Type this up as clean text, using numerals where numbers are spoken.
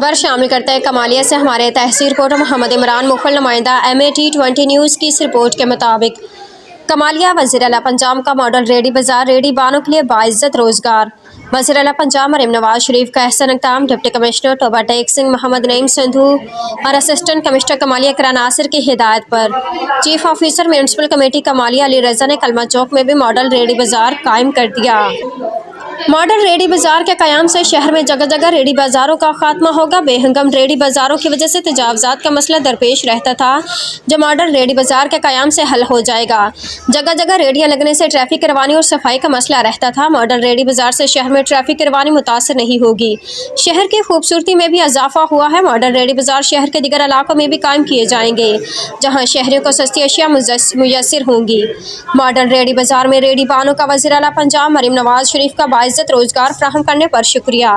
खबर शामिल करते हैं कमालिया से हमारे तहसील रिपोर्टर मोहम्मद इमरान मुखल नुमाइंदा MAT20 न्यूज़ की इस रिपोर्ट के मुताबिक कमालिया वज़ीर आला पंजाब का मॉडल रेडी बाज़ार रेडी बानों के लिए बाइज़्ज़त रोज़गार। वज़ीर आला पंजाब मरीम नवाज शरीफ का एहसन इक़दाम। डिप्टी कमिश्नर टोबा टेक सिंह मोहम्मद नईम संधू और असिस्टेंट कमिश्नर कमालिया इकरा नासिर की हिदायत पर chief officer municipal committee Kamalia Ali Raza ने कलमा चौक में भी मॉडल रेडी बाज़ार कायम कर दिया। मॉडल रेडी बाज़ार के क़याम से शहर में जगह जगह रेडी बाज़ारों का खात्मा होगा। बेहंगम रेडी बाज़ारों की वजह से तजावज़ात का मसला दरपेश रहता था, जो मॉडल रेडी बाज़ार के क़याम से हल हो जाएगा। जगह जगह रेडियाँ लगने से ट्रैफिक रवानी और सफाई का मसला रहता था। मॉडल रेडी बाज़ार से शहर में ट्रैफिक रवानी मुतासर नहीं होगी। शहर की खूबसूरती में भी इजाफा हुआ है। मॉडल रेडी बाज़ार शहर के दीगर इलाकों में भी कायम किए जाएंगे, जहाँ शहरियों को सस्ती अशिया मुयस्सर होंगी। मॉडल रेडी बाज़ार में रेडी बानों का वज़ीर आला पंजाब मरीम नवाज शरीफ का बाइज़्ज़त रोज़गार फराहम करने पर शुक्रिया।